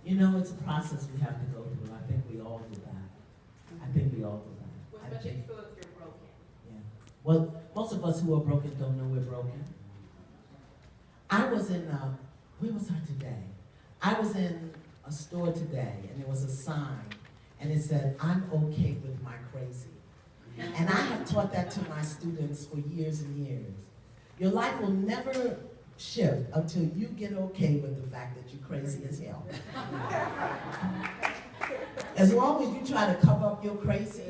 You know, it's a process we have to go through. I think we all do that. I think we all do that. Well, especially if you feel if you're broken. Yeah. Well, most of us who are broken don't know we're broken. I was in, where was I today? I was in a store today, and there was a sign, and it said, "I'm okay with my crazy." And I have taught that to my students for years and years. Your life will never shift until you get okay with the fact that you're crazy as hell. As long as you try to cover up your crazy,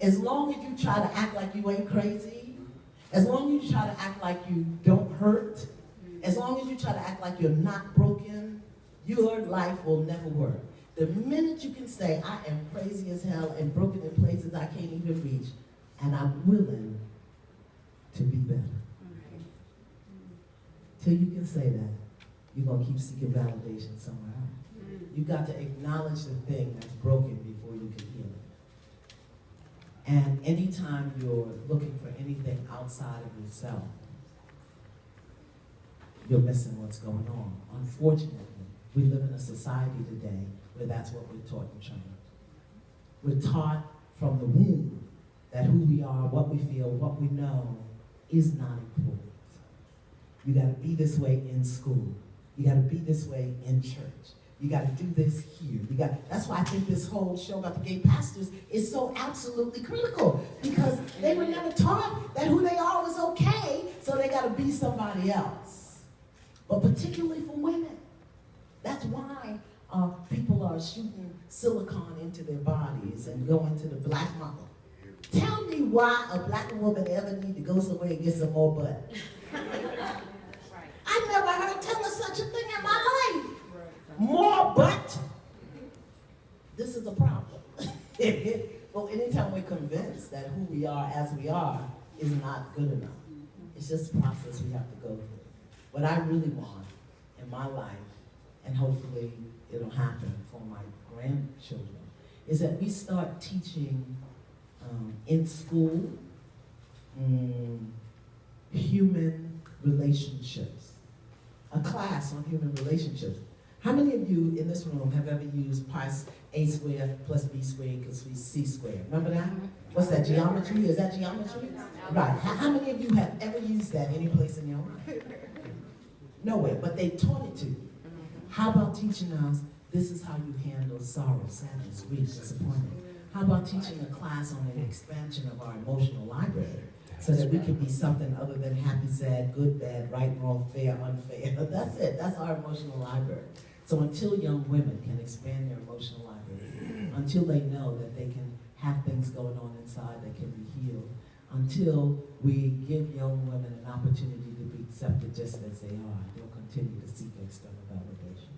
as long as you try to act like you ain't crazy, as long as you try to act like you don't hurt, as long as you try to act like you're not broken, your life will never work. The minute you can say, "I am crazy as hell and broken in places I can't even reach, and I'm willing to be better." Till you can say that, you're going to keep seeking validation somewhere else. You've got to acknowledge the thing that's broken before you can heal it. And anytime you're looking for anything outside of yourself, you're missing what's going on. Unfortunately, we live in a society today where that's what we're taught and trained. We're taught from the womb that who we are, what we feel, what we know is not important. You got to be this way in school. You got to be this way in church. You got to do this here. That's why I think this whole show about the gay pastors is so absolutely critical, because they were never taught that who they are was okay, so they got to be somebody else. But particularly for women, that's why people are shooting silicone into their bodies and going to the black model. Tell me why a black woman ever need to go somewhere and get some more butt. I never heard tell us such a thing in my life. More butt. This is a problem. Well, anytime we're convinced that who we are as we are is not good enough, it's just a process we have to go through. What I really want in my life, and hopefully it'll happen for my grandchildren, is that we start teaching in school human relationships. A class on human relationships. How many of you in this room have ever used pi a squared plus b squared equals c squared? Remember that? What's that, geometry? Is that geometry? Right. How many of you have ever used that any place in your life? Nowhere, but they taught it to you. How about teaching us, this is how you handle sorrow, sadness, grief, disappointment? How about teaching a class on an expansion of our emotional library, so that we can be something other than happy, sad, good, bad, right, wrong, fair, unfair? That's it. That's our emotional library. So until young women can expand their emotional library, until they know that they can have things going on inside that can be healed, until we give young women an opportunity to be accepted just as they are, they'll continue to seek external validation.